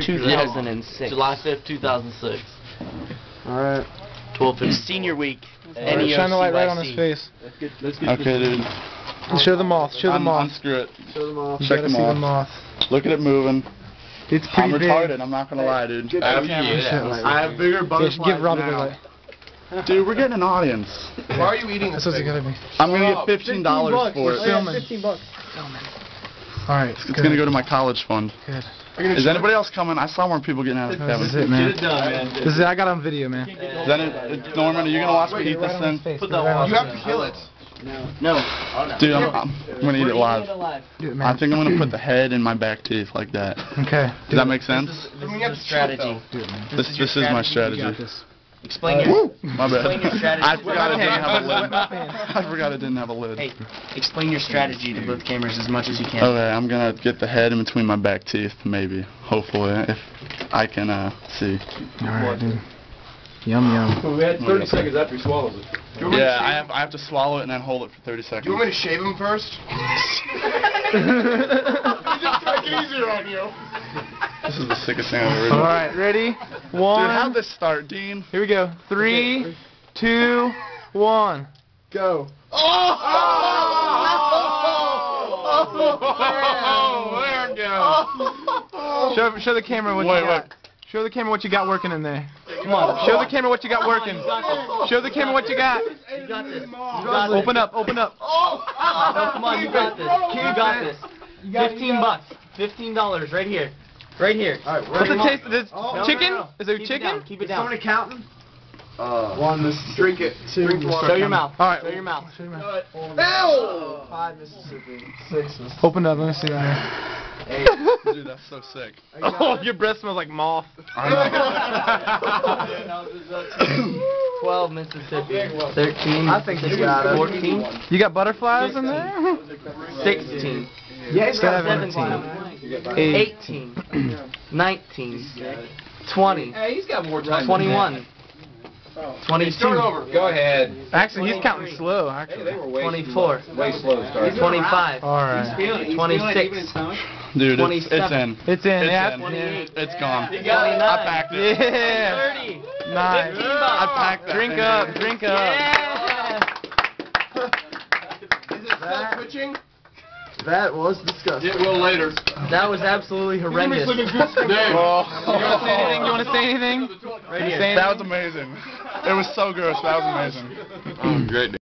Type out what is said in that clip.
2006. July 5th, 2006. Alright. 12:50. Senior week. Shine the light right on his face. Okay, dude. Show the moth. Show the moth. Unscrew it. Show the moth. Check the moth. Look at it moving. It's pretty I'm big. retarded. I'm not gonna lie, dude. I have bigger butterflies give Robbie the light. Dude, we're getting an audience. Why are you eating this? That's what's it gonna be. I'm gonna get $15 for it. Filming. $15. Alright, It's gonna go to my college fund. Good. Is anybody else coming? I saw more people getting out of This Kevin. is it, man. Get it done, man. This is it. I got it on video, man. Then Norman, are you gonna watch me eat this thing? You have to kill it. No. Dude, I'm gonna eat it live. Do it, I man. think I'm gonna put the head in my back teeth like that. Okay. Does that make sense? This is the strategy. Do it, man. This is my strategy. You got this. Explain your My bad. Explain your strategy. I forgot it didn't have a lid. I forgot it didn't have a lid. Hey, explain your strategy to both cameras as much as you can. Okay, I'm gonna get the head in between my back teeth, maybe. Hopefully, if I can see. Alright, dude. Yum yum. We had 30 seconds after he swallows it. Yeah, I have to swallow it and then hold it for 30 seconds. Do you want me to shave him first? Just make it easier on you. This is the sickest thing I've ever done. Alright, ready? One. Dude, how'd this start, Dean? Here we go. 3, 2, 1. Go. Oh, there it goes. Show the camera what you got. Show the camera what you got working in there. Come on. Show the camera what you got working. Show the camera what you got. You got this. You got this. Open up, open up. Oh, come on, you got this. You got this. $15. $15 right here. Right here. What's the taste of this? Chicken? Is it Keep chicken? Keep it down. counting? One, drink it. Drink water. Show your mouth. Alright. Show your mouth. Ew! 5 Mississippi. 6. Open up, let me see that. Dude, that's so sick. Oh, your breath smells like moth. 12 Mississippi. 13. I think you got it. 14. You got butterflies in there? 16. Yeah, he's got 17. 18. 19. 20. Hey, he's got more time. 21. 22. Start over. Go ahead. Actually, he's counting slow, actually. 24. Way slow to start. 25. Alright. 26. Dude, it's 27. in. It's in, It's yeah. in. 28. It's gone. 29. I packed it. Yeah. 30. Nice. $15. I packed that. Drink up, drink up. Yeah. Is it still twitching? That was disgusting. It will later. That was absolutely horrendous. Dave. You want to say anything? Right here. Say That was amazing. It was so gross. That was amazing. Great.